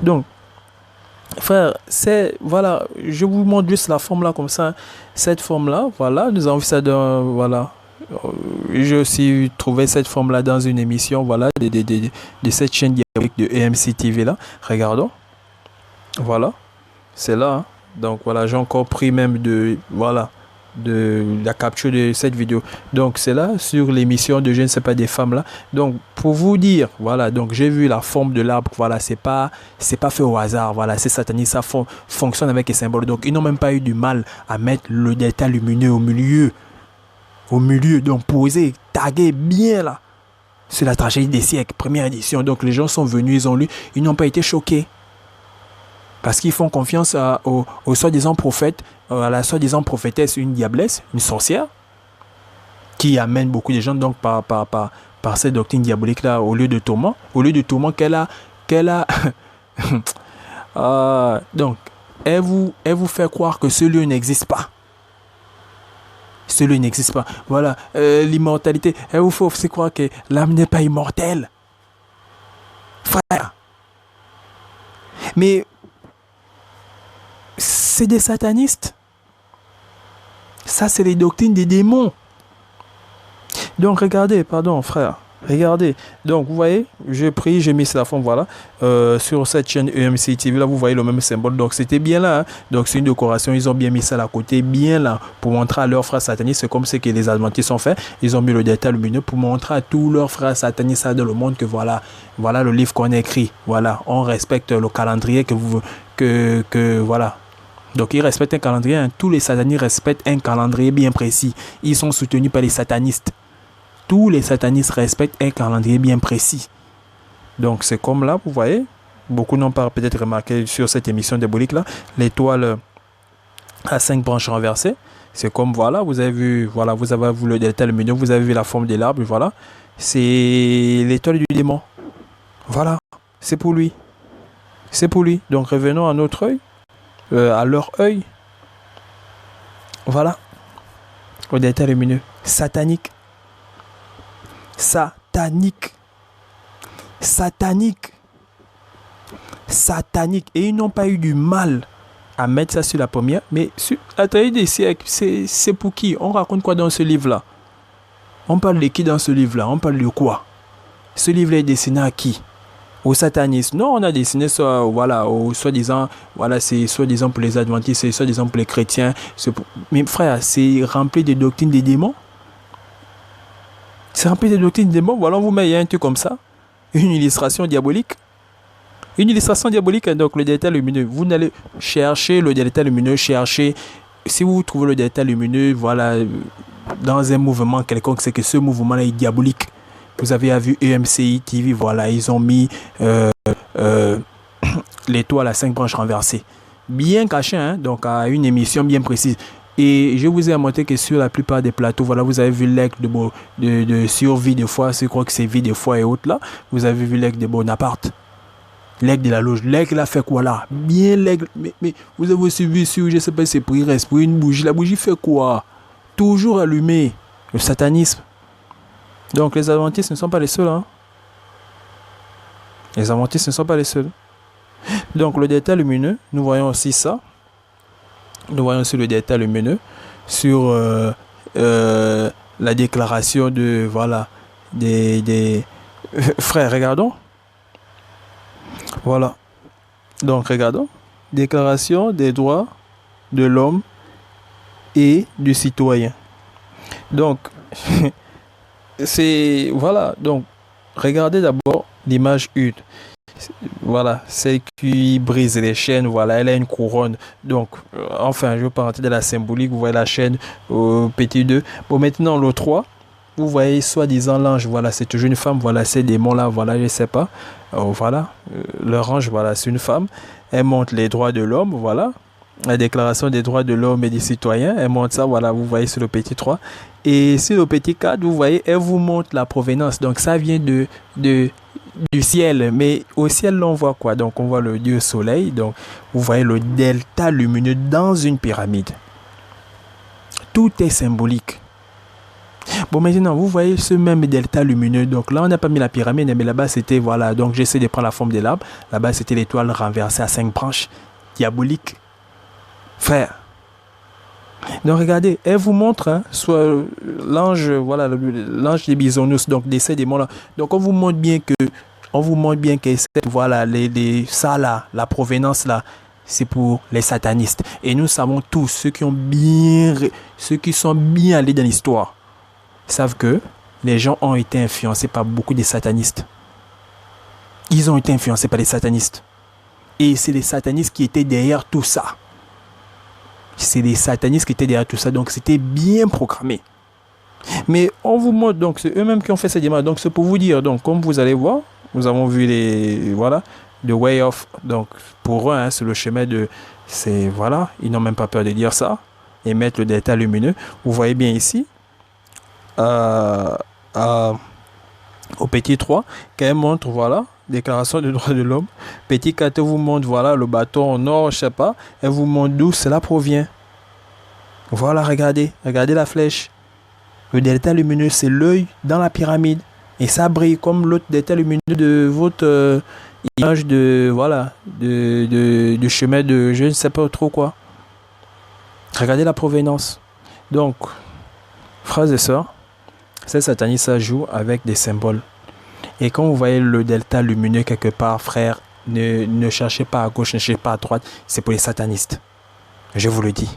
Donc, frère, c'est, voilà, je vous montre juste la forme là, comme ça, cette forme là, voilà, nous avons vu ça dans, voilà. J'ai aussi trouvé cette forme là dans une émission, voilà, de cette chaîne diabolique de EMC TV là. Regardons, voilà, c'est là, hein. Donc voilà, j'ai encore pris même de, voilà, de la capture de cette vidéo. Donc c'est là sur l'émission de je ne sais pas des femmes là. Donc pour vous dire, voilà, donc j'ai vu la forme de l'arbre, voilà, c'est pas fait au hasard, voilà, c'est satanique, ça fonctionne avec les symboles. Donc ils n'ont même pas eu du mal à mettre le delta lumineux au milieu, donc posé, tagué bien là. C'est la tragédie des siècles, première édition. Donc les gens sont venus, ils ont lu, ils n'ont pas été choqués. Parce qu'ils font confiance au soi-disant prophète, à la soi-disant prophétesse, une diablesse, une sorcière, qui amène beaucoup de gens donc par cette doctrine diabolique-là au lieu de tourment qu'elle a donc, elle vous fait croire que ce lieu n'existe pas. Ce lieu n'existe pas. Voilà, l'immortalité. Elle vous fait aussi croire que l'âme n'est pas immortelle. Frère. Mais c'est des satanistes. Ça, c'est les doctrines des démons. Donc, regardez, pardon, frère. Regardez. Donc, vous voyez, j'ai mis la forme, voilà. Sur cette chaîne EMC TV, là, vous voyez le même symbole. Donc, c'était bien là. Hein. Donc, c'est une décoration. Ils ont bien mis ça à côté, bien là, pour montrer à leurs frères satanistes. C'est comme ce que les Adventistes ont fait. Ils ont mis le delta lumineux pour montrer à tous leurs frères satanistes dans le monde que voilà le livre qu'on a écrit. Voilà, on respecte le calendrier voilà. Donc, ils respectent un calendrier. Hein. Tous les satanistes respectent un calendrier bien précis. Ils sont soutenus par les satanistes. Tous les satanistes respectent un calendrier bien précis. Donc, c'est comme là, vous voyez. Beaucoup n'ont pas peut-être remarqué sur cette émission diabolique là. L'étoile à 5 branches renversées. C'est comme, voilà, vous avez vu le delta lumineux, vous avez vu la forme de l'arbre, voilà. C'est l'étoile du démon. Voilà, c'est pour lui. C'est pour lui. Donc, revenons à notre œil. À leur œil, voilà, au delta lumineux, satanique, et ils n'ont pas eu du mal à mettre ça sur la première, mais sur la tragédie des siècles, c'est pour qui? On raconte quoi dans ce livre-là? On parle de qui dans ce livre-là? On parle de quoi? Ce livre est destiné à qui? Aux satanistes. Non, on a dessiné ça, voilà, soi-disant, voilà, c'est soi-disant pour les adventistes, c'est soi-disant pour les chrétiens. Mais frère, c'est rempli de doctrines des démons. C'est rempli de doctrines des démons. Voilà, on vous met un truc comme ça. Une illustration diabolique. Une illustration diabolique, donc le delta lumineux. Vous n'allez chercher le delta lumineux, si vous trouvez le delta lumineux, voilà, dans un mouvement quelconque, c'est que ce mouvement-là est diabolique. Vous avez vu EMCI TV, voilà, ils ont mis l'étoile à 5 branches renversées. Bien caché, hein, donc à une émission bien précise. Et je vous ai montré que sur la plupart des plateaux, voilà, vous avez vu l'aigle de survie de foi, je crois que c'est vie de foi et autres là. Vous avez vu l'aigle de Bonaparte. L'aigle de la loge. L'aigle a fait quoi là? Bien l'aigle. Mais vous avez aussi vu sur, je sais pas, c'est pour une bougie. La bougie fait quoi? Toujours allumée. Le satanisme. Donc les adventistes ne sont pas les seuls. Hein. Les adventistes ne sont pas les seuls. Donc le delta lumineux, nous voyons aussi ça. Nous voyons aussi le delta lumineux sur la déclaration de, voilà, des frères, regardons. Voilà. Donc regardons. Déclaration des droits de l'homme et du citoyen. Donc, c'est, voilà, donc regardez d'abord l'image 1. Voilà, celle qui brise les chaînes, voilà, elle a une couronne. Donc, enfin, je vais pas rentrer dans la symbolique, vous voyez la chaîne au petit 2. Bon, maintenant, le 3, vous voyez soi-disant l'ange, voilà, c'est toujours une femme, voilà, ces démons-là, voilà, je sais pas. Voilà, leur ange, voilà, c'est une femme. Elle montre les droits de l'homme, voilà. La déclaration des droits de l'homme et des citoyens, elle montre ça, voilà, vous voyez sur le petit 3. Et sur le petit 4, vous voyez, elle vous montre la provenance. Donc, ça vient du ciel. Mais au ciel, on voit quoi? Donc, on voit le dieu soleil. Donc, vous voyez le delta lumineux dans une pyramide. Tout est symbolique. Bon, maintenant, vous voyez ce même delta lumineux. Donc là, on n'a pas mis la pyramide, mais là-bas, c'était, voilà. Donc j'essaie de prendre la forme de l'arbre. Là-bas, c'était l'étoile renversée à 5 branches. Diabolique. Frère. Donc regardez, elle vous montre, hein, soit l'ange, voilà, l'ange des bisounours, donc des démons là. Donc on vous montre bien que voilà, ça là, la provenance là, c'est pour les satanistes. Et nous savons tous, ceux qui sont bien allés dans l'histoire, savent que les gens ont été influencés par beaucoup de satanistes. Ils ont été influencés par les satanistes. Et c'est les satanistes qui étaient derrière tout ça. C'est les satanistes qui étaient derrière tout ça. Donc c'était bien programmé. Mais on vous montre, donc c'est eux-mêmes qui ont fait cette démarche. Donc c'est pour vous dire, donc comme vous allez voir, nous avons vu les, voilà, the way of, donc pour eux, hein, c'est le chemin de, c'est, voilà, ils n'ont même pas peur de dire ça, et mettre le delta lumineux. Vous voyez bien ici, au petit 3, quand elle montre, voilà, déclaration des droits de l'homme. Petit 4 vous montre, voilà, le bâton en or, je sais pas, elle vous montre d'où cela provient. Voilà, regardez la flèche. Le delta lumineux, c'est l'œil dans la pyramide. Et ça brille comme l'autre delta lumineux de votre image de, voilà, de chemin de je ne sais pas trop quoi. Regardez la provenance. Donc, frères et sœurs, ces satanistes, ça joue avec des symboles. Et quand vous voyez le delta lumineux quelque part, frère, ne cherchez pas à gauche, ne cherchez pas à droite, c'est pour les satanistes. Je vous le dis.